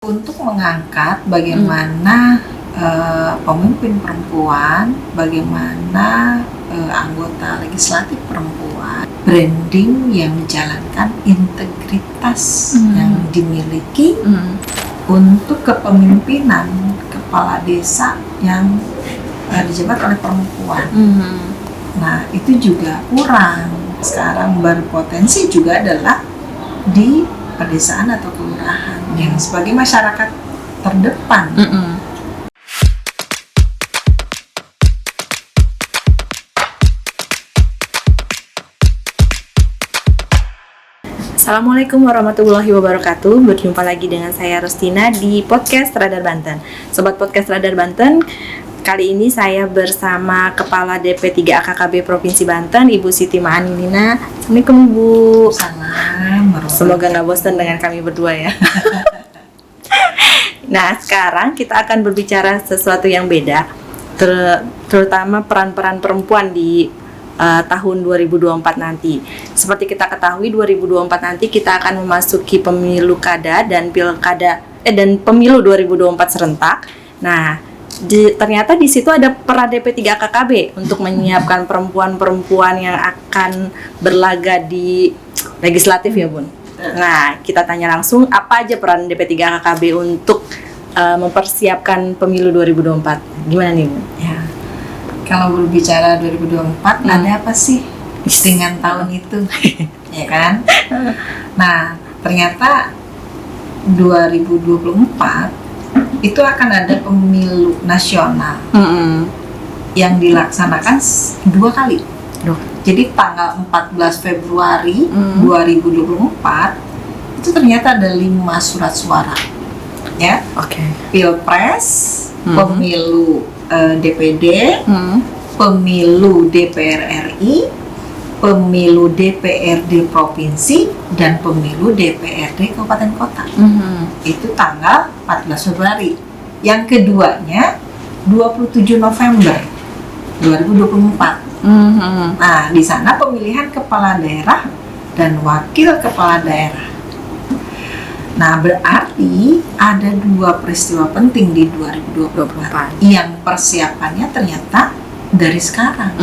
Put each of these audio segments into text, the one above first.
Untuk mengangkat bagaimana pemimpin perempuan, bagaimana anggota legislatif perempuan, branding yang menjalankan integritas yang dimiliki untuk kepemimpinan kepala desa yang dijabat oleh perempuan. Nah, itu juga kurang. Sekarang berpotensi juga adalah di pedesaan atau kelurahan yang sebagai masyarakat terdepan. Assalamualaikum warahmatullahi wabarakatuh. Berjumpa lagi dengan saya Rustina di podcast Radar Banten. Sobat podcast Radar Banten, kali ini saya bersama Kepala DP3 AKKB Provinsi Banten, Ibu Siti Ma'aninina. Assalamualaikum Ibu. Salam. Semoga nggak bosan dengan kami berdua ya. Nah, sekarang kita akan berbicara sesuatu yang beda, terutama peran-peran perempuan di tahun 2024 nanti. Seperti kita ketahui, 2024 nanti kita akan memasuki pemilu kada dan pemilu 2024 serentak. Nah, ternyata di situ ada peran DP3 KKB untuk menyiapkan perempuan-perempuan yang akan berlaga di legislatif ya, Bun. Nah, kita tanya langsung apa aja peran DP3 KKB untuk mempersiapkan pemilu 2024. Gimana nih, Bun? Ya. Kalau berbicara 2024, ada apa sih dengan tahun itu? Ya kan? Nah, ternyata 2024 itu akan ada pemilu nasional yang dilaksanakan 2 kali. Jadi tanggal 14 Februari 2024 itu ternyata ada 5 surat suara. Ya. Pilpres, pemilu DPD, pemilu DPR RI, pemilu DPRD provinsi, dan pemilu DPRD kabupaten kota. Itu tanggal 14 Februari. Yang keduanya 27 November 2024. Nah, di sana pemilihan kepala daerah dan wakil kepala daerah. Nah, berarti ada 2 peristiwa penting di 2024 yang persiapannya ternyata dari sekarang.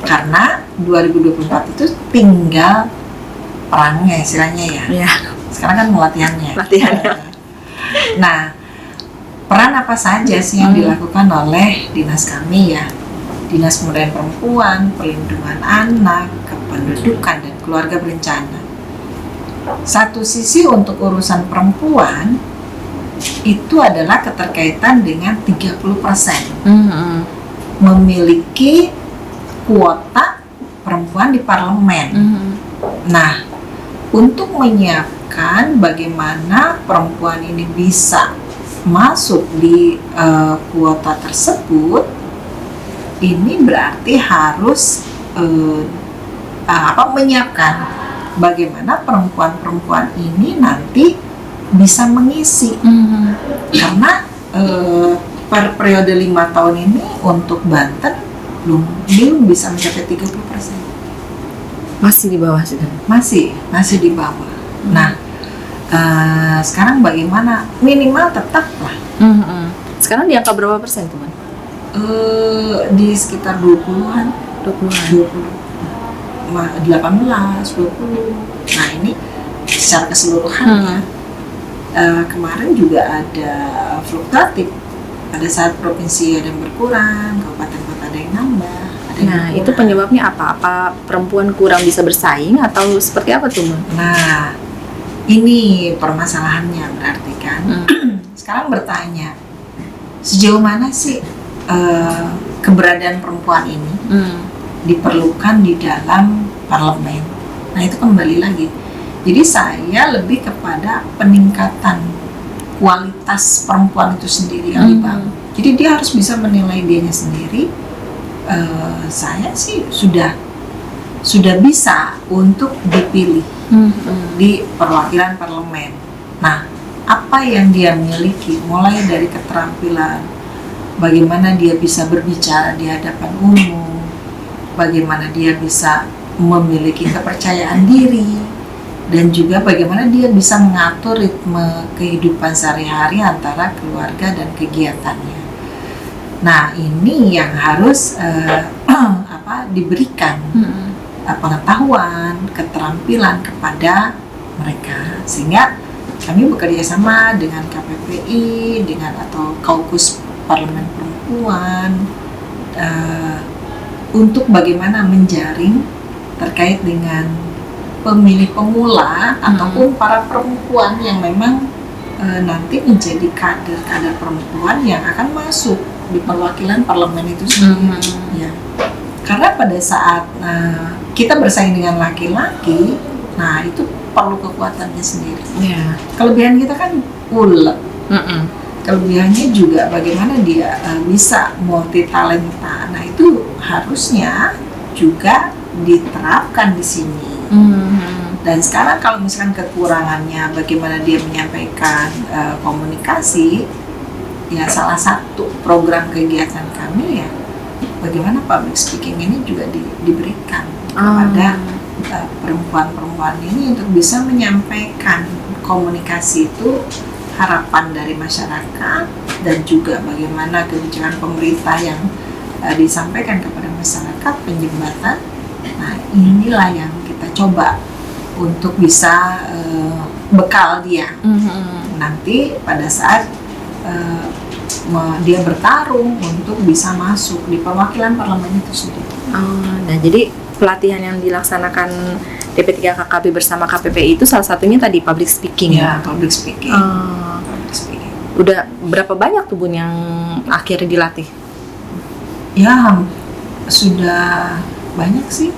Karena 2024 itu tinggal perangnya istilahnya ya. Sekarang kan latihannya. Nah, peran apa saja sih yang dilakukan oleh dinas kami ya? Dinas Pemberdayaan Perempuan, Perlindungan Anak, Kependudukan, dan Keluarga Berencana. Satu sisi untuk urusan perempuan itu adalah keterkaitan dengan 30% memiliki kuota perempuan di parlemen. Nah, untuk menyiapkan bagaimana perempuan ini bisa masuk di kuota tersebut, ini berarti harus menyiapkan bagaimana perempuan-perempuan ini nanti bisa mengisi. Karena per periode 5 tahun ini untuk Banten belum bisa mencapai 30%. Masih di bawah sih. Masih di bawah. Nah, sekarang bagaimana? Minimal tetap lah. Sekarang di angka berapa persen, teman? Di sekitar 20-an. 18, 20. Nah, ini secara keseluruhan ya. Kemarin juga ada fluktuatif. Pada saat provinsi ada yang berkurang, kabupaten kota ada yang nambah. Nah, itu penyebabnya apa? Apa perempuan kurang bisa bersaing atau seperti apa tuh, Mbak? Nah, ini permasalahannya berarti kan. Sekarang bertanya, sejauh mana sih keberadaan perempuan ini diperlukan di dalam parlemen? Nah, itu kembali lagi. Jadi saya lebih kepada peningkatan kualitas perempuan itu sendiri yang dibangun. Jadi dia harus bisa menilai dirinya sendiri. Saya sih sudah bisa untuk dipilih di perwakilan parlemen. Nah, apa yang dia miliki, mulai dari keterampilan, bagaimana dia bisa berbicara di hadapan umum, bagaimana dia bisa memiliki kepercayaan diri, dan juga bagaimana dia bisa mengatur ritme kehidupan sehari-hari antara keluarga dan kegiatannya. Nah, ini yang harus diberikan pengetahuan, keterampilan kepada mereka, sehingga kami bekerja sama dengan KPPI, atau Kaukus Parlemen Perempuan untuk bagaimana menjaring terkait dengan pemilih pemula ataupun para perempuan yang memang nanti menjadi kader perempuan yang akan masuk di perwakilan parlemen itu sendiri. Ya. Karena pada saat kita bersaing dengan laki-laki, nah itu perlu kekuatannya sendiri. Yeah. Kelebihan kita kan ulet. Kelebihannya juga bagaimana dia bisa multi talenta. Nah itu harusnya juga diterapkan di sini. Dan sekarang kalau misalkan kekurangannya bagaimana dia menyampaikan komunikasi, ya salah satu program kegiatan kami ya bagaimana public speaking ini juga diberikan kepada perempuan-perempuan ini untuk bisa menyampaikan komunikasi itu, harapan dari masyarakat, dan juga bagaimana kebijakan pemerintah yang disampaikan kepada masyarakat, penjembatan. Nah inilah yang kita coba untuk bisa bekal dia nanti pada saat dia bertarung untuk bisa masuk di perwakilan parlemen itu sendiri. Nah jadi pelatihan yang dilaksanakan DP3KKB bersama KPPI itu salah satunya tadi public speaking. Ya, public speaking. Public speaking. Udah berapa banyak tuh Bun yang akhirnya dilatih? Ya sudah banyak sih,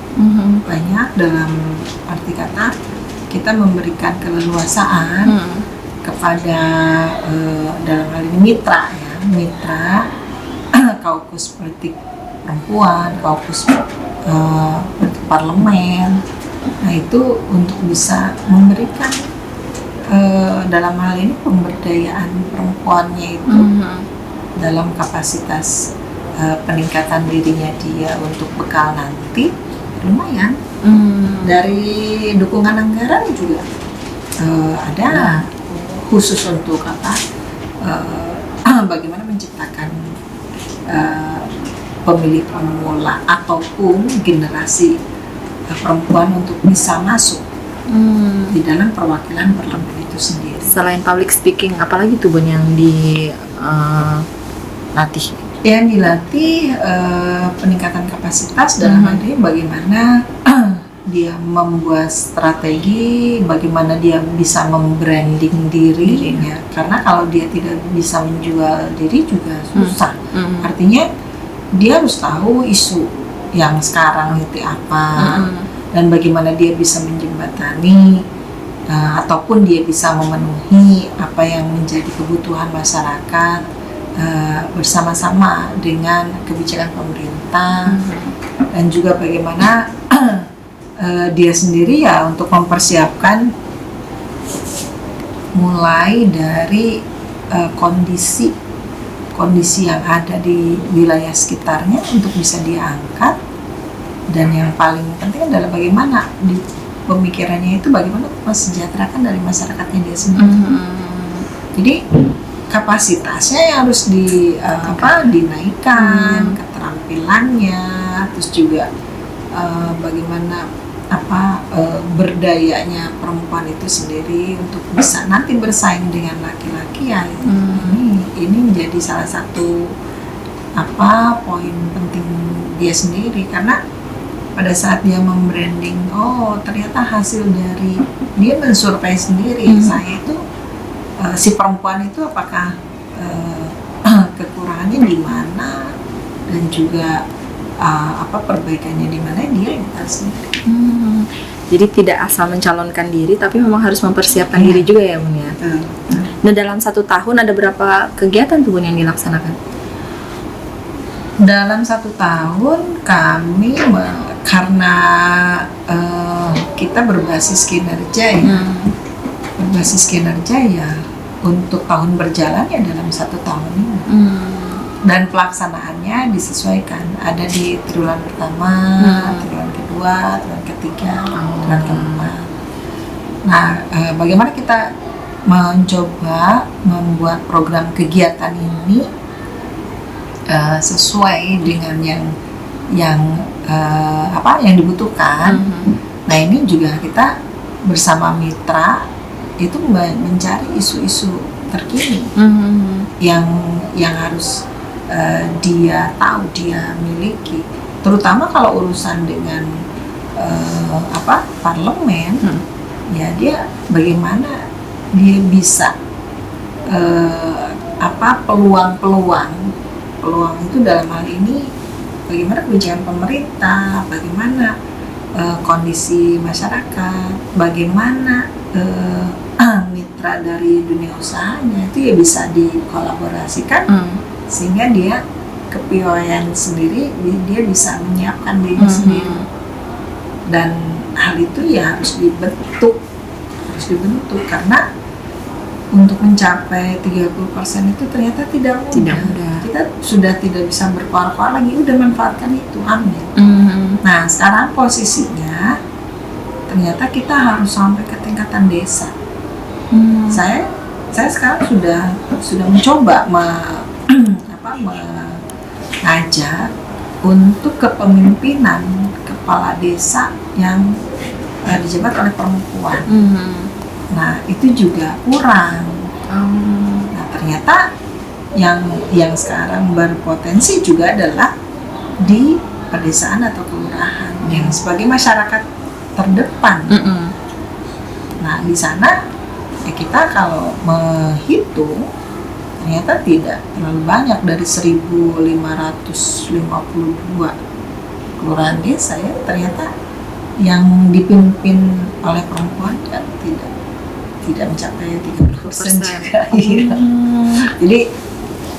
banyak, dalam arti kata kita memberikan keleluasaan kepada dalam hal ini mitra Kaukus Politik Perempuan, Kaukus Politik Parlemen. Nah itu untuk bisa memberikan dalam hal ini pemberdayaan perempuannya itu dalam kapasitas peningkatan dirinya dia untuk bekal nanti lumayan. Dari dukungan anggaran juga ada khusus untuk bagaimana menciptakan pemilih pemula ataupun generasi perempuan untuk bisa masuk di dalam perwakilan parlemen itu sendiri. Selain public speaking, apalagi tuh Bun yang dilatih? Yang dilatih peningkatan kapasitas dalam hal ini bagaimana dia membuat strategi, bagaimana dia bisa membranding dirinya. Karena kalau dia tidak bisa menjual diri juga susah. Artinya dia harus tahu isu yang sekarang itu apa, dan bagaimana dia bisa menjembatani ataupun dia bisa memenuhi apa yang menjadi kebutuhan masyarakat bersama-sama dengan kebijakan pemerintah, dan juga bagaimana dia sendiri ya untuk mempersiapkan mulai dari kondisi yang ada di wilayah sekitarnya untuk bisa diangkat, dan yang paling penting adalah bagaimana di pemikirannya itu bagaimana mensejahterakan dari masyarakatnya dia sendiri. Jadi kapasitasnya yang harus dinaikkan, keterampilannya, terus juga bagaimana berdayanya perempuan itu sendiri untuk bisa nanti bersaing dengan laki-laki ya. Ini menjadi salah satu poin penting dia sendiri, karena pada saat dia membranding, ternyata hasil dari dia mensurvei sendiri, saya itu si perempuan itu apakah kekurangannya di mana, dan juga perbaikannya di mana, dia yang tahu sendiri. Jadi tidak asal mencalonkan diri, tapi memang harus mempersiapkan diri juga ya Bun ya. Nah dalam 1 tahun ada berapa kegiatan tuh Bun yang dilaksanakan? Dalam 1 tahun kami karena kita berbasis kinerja ya, untuk tahun berjalan ya dalam 1 tahun ini. Dan pelaksanaannya disesuaikan, ada di triwulan pertama, triwulan kedua, triwulan ketiga, triwulan keempat. Nah, bagaimana kita mencoba membuat program kegiatan ini sesuai dengan yang yang dibutuhkan. Nah, ini juga kita bersama mitra itu mencari isu-isu terkini yang harus dia tahu, dia miliki, terutama kalau urusan dengan parlemen. Ya, dia bagaimana dia bisa peluang itu dalam hal ini bagaimana kebijakan pemerintah, bagaimana kondisi masyarakat, bagaimana mitra dari dunia usahanya itu ya bisa dikolaborasikan sehingga dia kepiawaian sendiri, dia bisa menyiapkan diri sendiri. Dan hal itu ya harus dibentuk karena untuk mencapai 30% itu ternyata tidak mudah. Kita sudah tidak bisa berkoar-koar lagi, udah manfaatkan itu, amin. Nah, sekarang posisinya ternyata kita harus sampai ke tingkatan desa. Saya sekarang sudah mencoba mengajak untuk kepemimpinan kepala desa yang dijabat oleh perempuan. Nah, itu juga kurang. Nah, ternyata yang sekarang berpotensi juga adalah di pedesaan atau kelurahan yang sebagai masyarakat terdepan. Nah, di sana ya kita kalau menghitung ternyata tidak terlalu banyak dari 1.552 kelurahan desa ya, ternyata yang dipimpin oleh perempuan kan tidak mencapai 30% juga. Jadi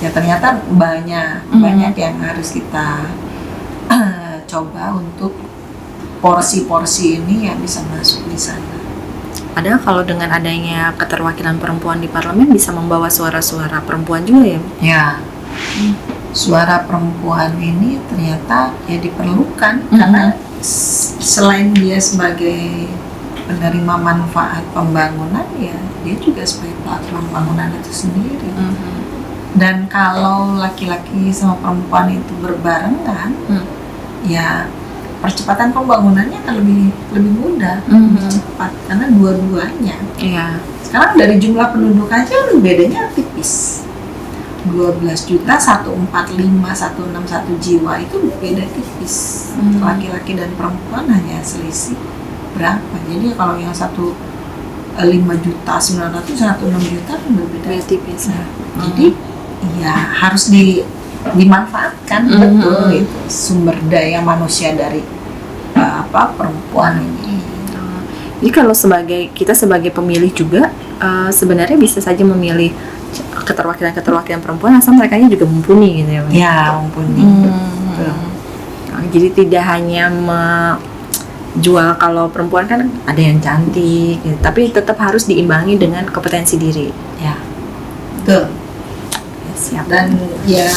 ya ternyata banyak yang harus kita coba untuk porsi-porsi ini yang bisa masuk di sana. Padahal kalau dengan adanya keterwakilan perempuan di parlemen bisa membawa suara-suara perempuan juga ya? Ya, suara perempuan ini ternyata ya diperlukan karena selain dia sebagai penerima manfaat pembangunan, ya dia juga sebagai pelaku pembangunan itu sendiri. Dan kalau laki-laki sama perempuan itu berbarengan, ya percepatan pembangunannya akan lebih mudah, lebih cepat karena dua-duanya. Sekarang dari jumlah penduduk aja bedanya tipis. 12.145.161 jiwa itu beda tipis. Laki-laki dan perempuan hanya selisih berapa? Jadi kalau yang 5.900.000, 106 juta kan berbeda tipis. Jadi ya harus dimanfaatkan betul itu sumber daya manusia dari perempuan ini. Jadi kalau kita sebagai pemilih juga sebenarnya bisa saja memilih keterwakilan perempuan asal mereka juga mumpuni gitu ya. Ya, mumpuni. Jadi tidak hanya jual kalau perempuan kan ada yang cantik gitu, tapi tetap harus diimbangi dengan kompetensi diri. Ya, betul. Siap. Dan ya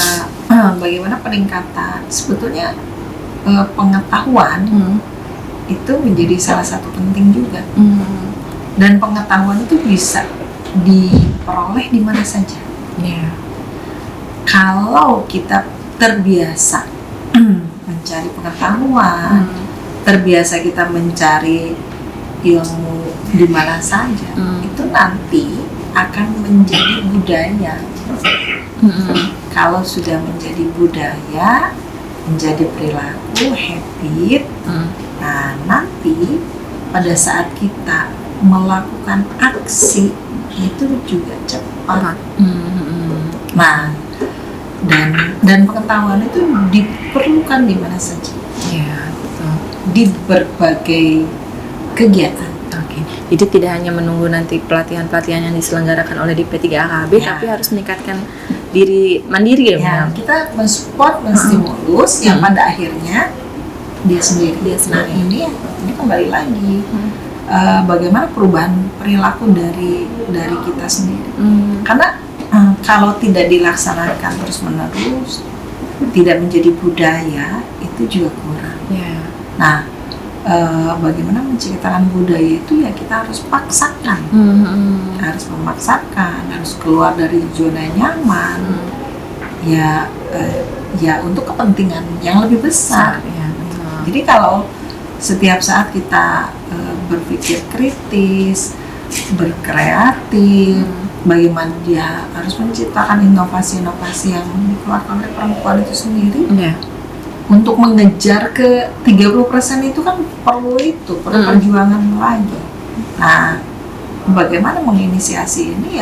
bagaimana peningkatan sebetulnya pengetahuan itu menjadi salah satu penting juga. Dan pengetahuan itu bisa diperoleh di mana saja. Kalau kita terbiasa mencari pengetahuan, terbiasa kita mencari ilmu di mana saja, itu nanti akan menjadi budaya. Kalau sudah menjadi budaya, menjadi perilaku, habit, nah nanti pada saat kita melakukan aksi itu juga cepat. Nah, dan pengetahuan itu diperlukan di mana saja. Ya, betul. Di berbagai kegiatan. Jadi tidak hanya menunggu nanti pelatihan-pelatihan yang diselenggarakan oleh DP3AKB, tapi harus meningkatkan diri mandiri ya. Kita mensupport, menstimulus yang pada akhirnya dia sendiri. Nah, ini kembali lagi bagaimana perubahan perilaku dari kita sendiri. Karena kalau tidak dilaksanakan terus-menerus, tidak menjadi budaya, itu juga kurang. Nah, bagaimana menciptakan budaya itu ya kita harus paksakan, harus memaksakan, harus keluar dari zona nyaman, ya untuk kepentingan yang lebih besar. Ya, jadi kalau setiap saat kita berpikir kritis, berkreatif, bagaimana dia harus menciptakan inovasi-inovasi yang dikeluarkan oleh perempuan itu sendiri. Untuk mengejar ke 30% itu kan perlu perjuangan lagi. Nah, bagaimana menginisiasi ini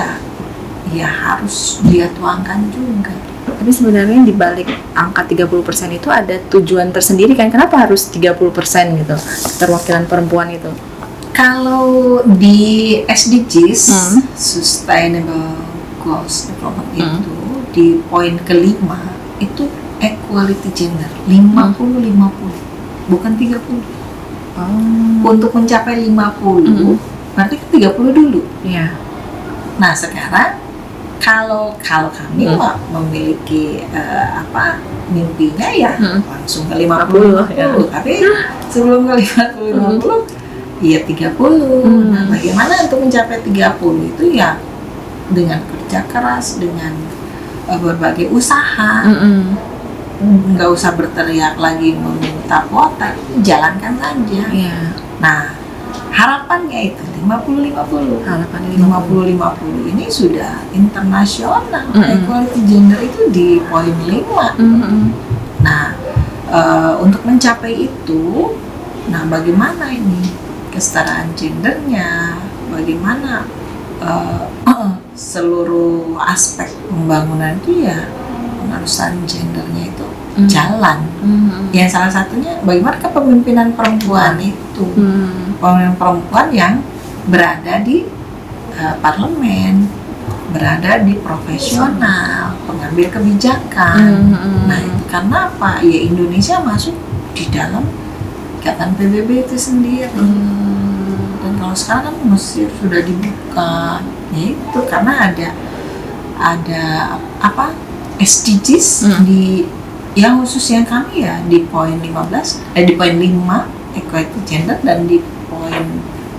ya harus dia tuangkan juga. Tapi sebenarnya di balik angka 30% itu ada tujuan tersendiri kan, kenapa harus 30% gitu keterwakilan perempuan itu? Kalau di SDGs, Sustainable Goals Development itu di poin kelima itu equality gender 50-50, bukan 30. Untuk mencapai 50 berarti 30 dulu. Nah sekarang kalau kami memiliki mimpinya ya langsung ke 50-50, tapi sebelum ke 50-50 ya 30. Nah bagaimana untuk mencapai 30 itu ya dengan kerja keras, dengan berbagai usaha. Nggak usah berteriak lagi meminta kuota, jalankan saja. Nah harapannya itu 50-50. Harapannya 50-50 ini sudah internasional. Equality gender itu di poin 5. Nah untuk mencapai itu, nah bagaimana ini kesetaraan gendernya, bagaimana seluruh aspek pembangunan itu ya pengarusan gendernya itu jalan. Yang salah satunya bagaimana kepemimpinan perempuan itu, pemimpinan perempuan yang berada di parlemen, berada di profesional, pengambil kebijakan. Nah itu karena apa? Ya Indonesia masuk di dalam ikatan PBB itu sendiri. Dan kalau sekarang kan Mesir sudah dibuka, ya itu karena ada SDGs di yang khusus yang kami ya di poin 15, di poin 5 equality gender, dan di poin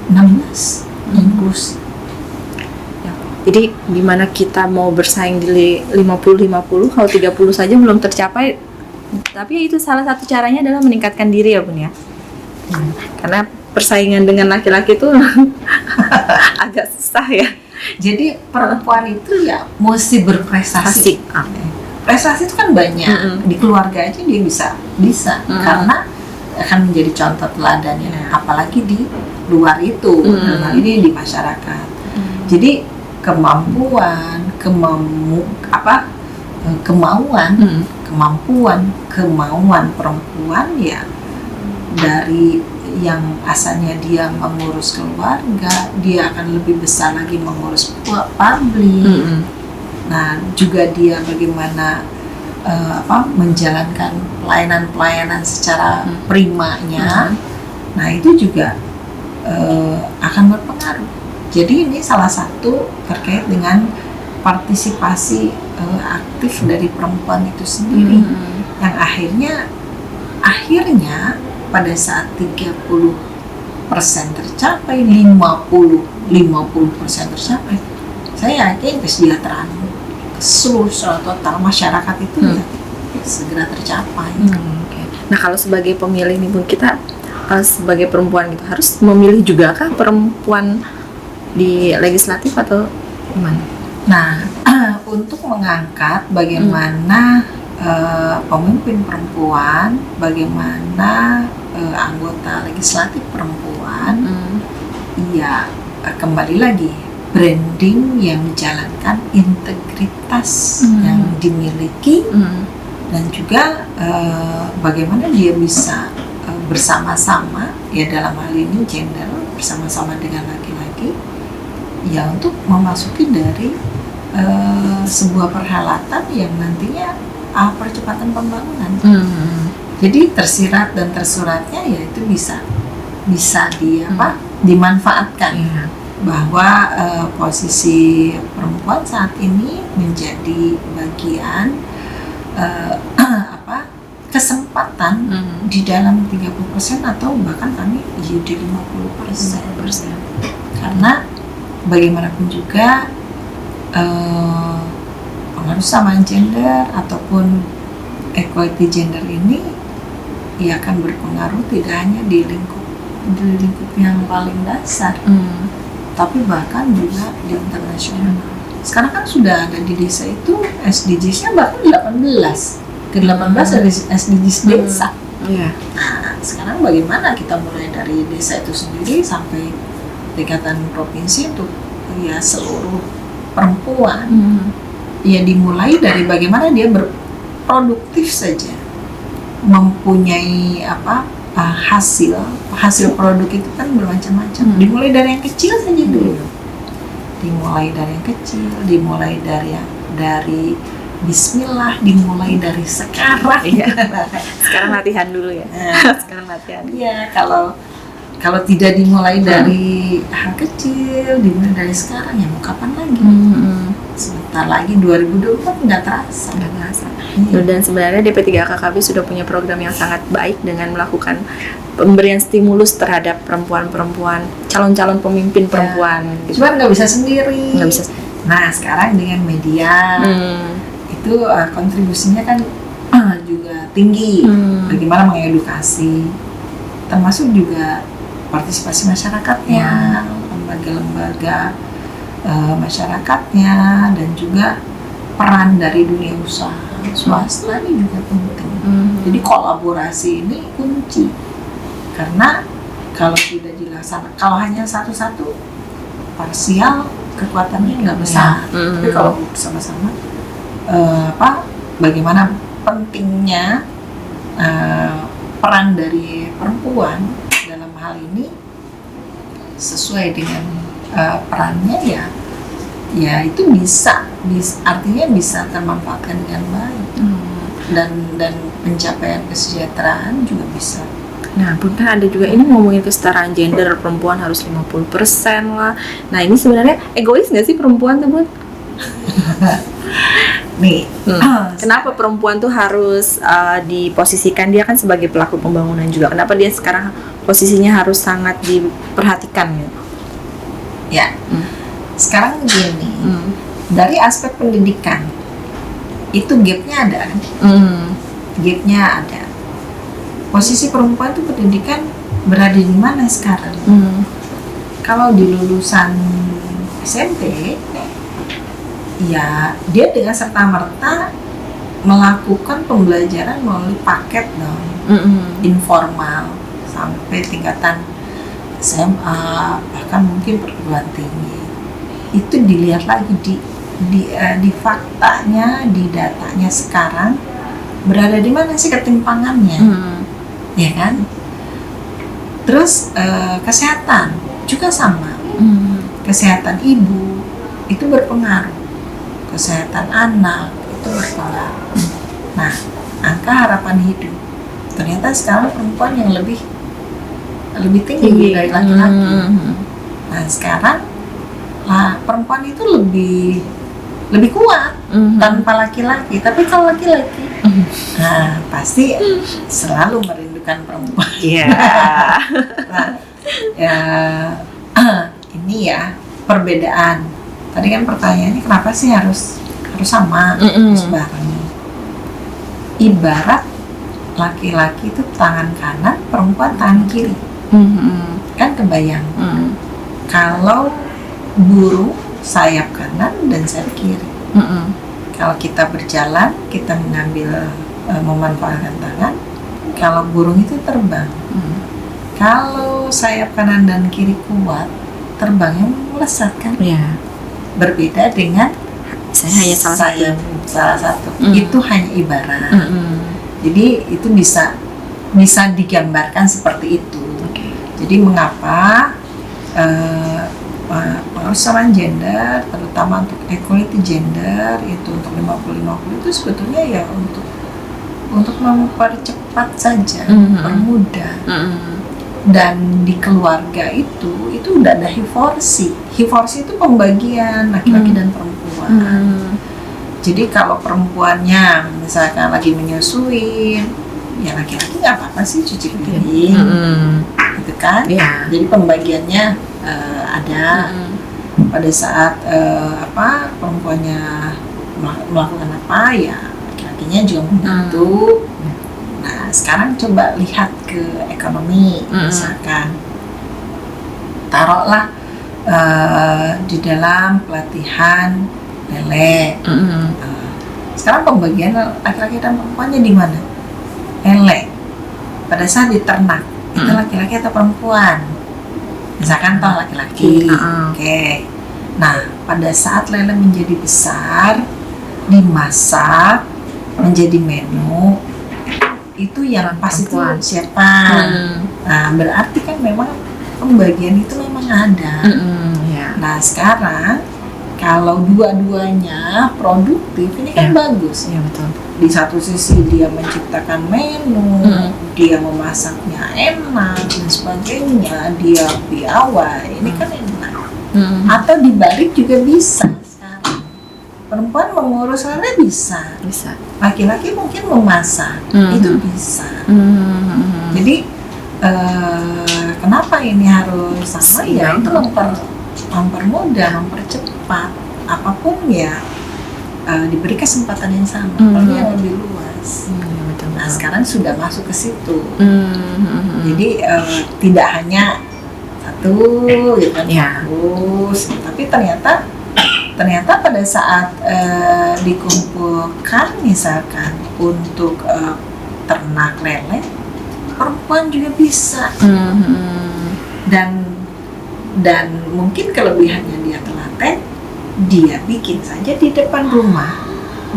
16 inklusi. Jadi gimana kita mau bersaing di 50-50 kalau 30 saja belum tercapai, tapi itu salah satu caranya adalah meningkatkan diri ya Bun ya. Karena persaingan dengan laki-laki itu agak susah ya. Jadi perempuan itu ya mesti berprestasi. Prestasi itu kan banyak. Di keluarga aja dia bisa karena akan menjadi contoh teladan ya. Apalagi di luar itu, dalam ini di masyarakat. Jadi kemampuan perempuan ya dari yang asalnya dia mengurus keluarga, dia akan lebih besar lagi mengurus publik. Nah, juga dia bagaimana menjalankan pelayanan secara primanya. Nah, itu juga akan berpengaruh. Jadi ini salah satu terkait dengan partisipasi aktif dari perempuan itu sendiri, yang akhirnya pada saat 30% tercapai, 50% tercapai, saya yakin kesejahteraan seluruh total masyarakat itu ya segera tercapai. Nah kalau sebagai pemilih nih Bun, kita sebagai perempuan gitu harus memilih juga kah perempuan di legislatif atau gimana? Nah untuk mengangkat bagaimana pemimpin perempuan, bagaimana anggota legislatif perempuan, ya kembali lagi branding yang dijalankan, integritas yang dimiliki, dan juga bagaimana dia bisa bersama-sama ya dalam hal ini gender bersama-sama dengan laki-laki ya untuk memasuki dari sebuah perhelatan yang nantinya percepatan pembangunan. Jadi tersirat dan tersuratnya ya itu bisa dimanfaatkan. Bahwa posisi perempuan saat ini menjadi bagian kesempatan di dalam 30% atau bahkan kami di 50%. Karena bagaimanapun juga pengaruh sama gender ataupun equality gender ini ya akan berpengaruh tidak hanya di lingkup yang paling dasar, tapi bahkan juga di internasional. Sekarang kan sudah ada di desa itu SDGs-nya bahkan 18 dari SDGs desa. Nah, sekarang bagaimana kita mulai dari desa itu sendiri sampai tingkatan provinsi untuk ya seluruh perempuan, ya dimulai dari bagaimana dia berproduktif saja, mempunyai hasil produk itu kan bermacam-macam. Dimulai dari yang kecil saja dulu. Dimulai dari Bismillah, dimulai dari sekarang. Sekarang latihan dulu ya. Sekarang latihan. Iya, kalau tidak dimulai dari hal kecil, dimulai dari sekarang ya mau kapan lagi? Sebentar lagi 2024 nggak terasa. Dan sebenarnya DP3KKB sudah punya program yang sangat baik dengan melakukan pemberian stimulus terhadap perempuan-perempuan, calon-calon pemimpin perempuan. Gitu. Cuman nggak bisa sendiri. Nggak bisa. Nah sekarang dengan media itu kontribusinya kan juga tinggi. Bagaimana mengedukasi, termasuk juga partisipasi masyarakatnya, lembaga-lembaga masyarakatnya, dan juga peran dari dunia usaha swasta ini juga penting. Jadi kolaborasi ini kunci, karena kalau tidak dilaksanakan, kalau hanya satu-satu parsial kekuatannya nggak besar. Tapi kalau bersama-sama, bagaimana pentingnya peran dari perempuan dalam hal ini sesuai dengan perannya ya itu bisa artinya bisa termanfaatkan dengan baik, dan pencapaian kesejahteraan juga bisa. Nah, Bunda ada juga ini ngomongin kesetaraan gender, perempuan harus 50% lah. Nah, ini sebenarnya egois nggak sih perempuan tuh, Bun? Nih, kenapa perempuan tuh harus diposisikan, dia kan sebagai pelaku pembangunan juga. Kenapa dia sekarang posisinya harus sangat diperhatikan gitu? Ya. Sekarang gini, dari aspek pendidikan itu gapnya ada kan? Gapnya ada. Posisi perempuan itu pendidikan berada di mana sekarang? Kalau di lulusan SMP, ya dia dengan serta-merta melakukan pembelajaran melalui paket dong, informal sampai tingkatan SMA, bahkan mungkin perguruan tinggi. Itu dilihat lagi di faktanya, di datanya sekarang berada di mana sih ketimpangannya, ya kan? Terus kesehatan juga sama, kesehatan ibu itu berpengaruh, kesehatan anak itu berpengaruh. Nah, angka harapan hidup ternyata sekarang perempuan yang lebih tinggi dari laki-laki. Nah, sekarang perempuan itu lebih kuat tanpa laki-laki. Tapi kalau laki-laki, nah pasti selalu merindukan perempuan. Nah, ini ya perbedaan. Tadi kan pertanyaannya kenapa sih harus sama, harus bareng? Ibarat laki-laki itu tangan kanan, perempuan tangan kiri. Kan kebayang. Kalau burung sayap kanan dan sayap kiri. Kalau kita berjalan, kita mengambil memanfaatkan tangan. Kalau burung itu terbang. Kalau sayap kanan dan kiri kuat, terbangnya melesat kan? Berbeda dengan saya hanya salah satu. Itu hanya ibarat. Jadi itu bisa digambarkan seperti itu. Jadi mengapa pengurusan gender, terutama untuk equality gender, itu untuk 50-50 itu sebetulnya ya untuk mempercepat saja, mempermudah. Dan di keluarga itu udah ada hivorsi. Hivorsi itu pembagian laki-laki dan perempuan. Jadi kalau perempuannya misalkan lagi menyusuin, ya laki-laki nggak apa-apa sih cuci piring, gitu kan? Yeah. Jadi pembagiannya ada pada saat perempuannya melakukan apa ya laki-lakinya juga membantu. Nah sekarang coba lihat ke ekonomi, misalkan taruhlah di dalam pelatihan lele. Sekarang pembagian laki-laki dan perempuannya di mana? Lele. Pada saat di ternak itu laki-laki atau perempuan? Misalkan toh laki-laki. Oke. Nah pada saat lele menjadi besar, dimasak menjadi menu, itu yang pas itu siapa? Nah berarti kan memang pembagian itu memang ada. Nah sekarang kalau dua-duanya produktif ini kan bagus. Iya betul. Di satu sisi dia menciptakan menu, dia memasaknya enak dan sebagainya, dia piawai, ini kan enak. Atau dibalik juga bisa sekarang. Perempuan mengurus lele bisa. Laki-laki mungkin memasak, itu bisa. Jadi kenapa ini harus sama? Ya itu mempermudah, mempercepat apapun ya, diberi kesempatan yang sama, tapi yang lebih luas. Nah sekarang sudah masuk ke situ. Jadi tidak hanya satu gitu kan, fokus, tapi ternyata pada saat dikumpulkan misalkan untuk ternak lele, perempuan juga bisa. Dan mungkin kelebihannya dia telaten, dia bikin saja di depan rumah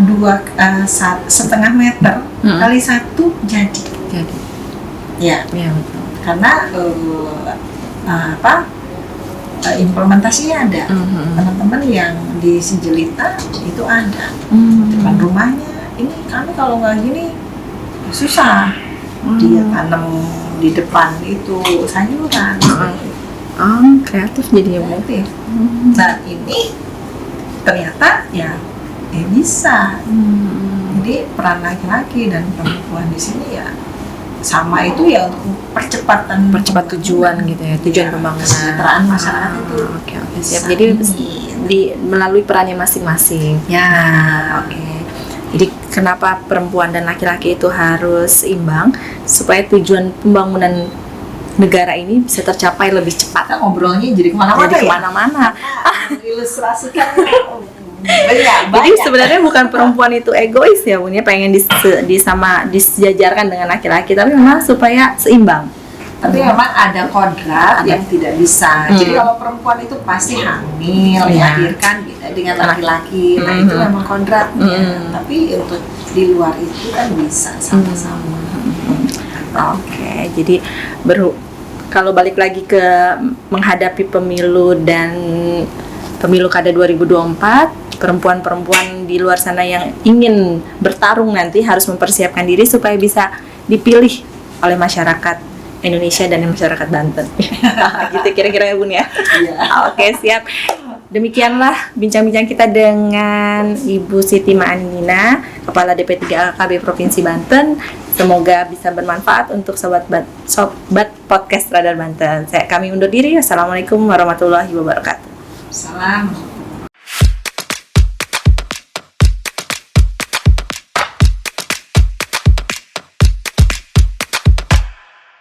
2,5 meter kali 1 jadi. Ya, betul. Karena implementasinya ada. Teman-teman yang di Sijelita itu ada depan rumahnya. Ini kami kalau nggak gini susah. Dia tanam di depan itu sayuran. Kreatif jadi kreatif. Nah ini ternyata ya bisa. Jadi peran laki-laki dan perempuan di sini ya sama, itu ya untuk percepat tujuan gitu ya, tujuan pembangunan kesejahteraan masyarakat itu. Oke, siap. Jadi melalui perannya masing-masing. Jadi kenapa perempuan dan laki-laki itu harus imbang supaya tujuan pembangunan negara ini bisa tercapai lebih cepat. Ngobrolnya jadi kemana-mana. Ilustrasikan banyak. Jadi sebenarnya bukan perempuan itu egois ya Bun, ya pengen disejajarkan dengan laki-laki, tapi memang supaya seimbang. Tapi memang ada kodrat yang tidak bisa. Jadi kalau perempuan itu pasti hamil, melahirkan beda dengan laki-laki. Nah itu memang kodratnya. Tapi untuk di luar itu kan bisa sama-sama. Oke, jadi kalau balik lagi ke menghadapi pemilu dan pemilu kada 2024, perempuan-perempuan di luar sana yang ingin bertarung nanti harus mempersiapkan diri supaya bisa dipilih oleh masyarakat Indonesia dan masyarakat Banten. Gitu kira-kira ya Bun ya. Oke, siap. Demikianlah bincang-bincang kita dengan Ibu Siti Ma'anina, Kepala DP3 AKKB Provinsi Banten. Semoga bisa bermanfaat untuk sobat podcast Radar Banten. Kami undur diri. Assalamualaikum warahmatullahi wabarakatuh. Salam.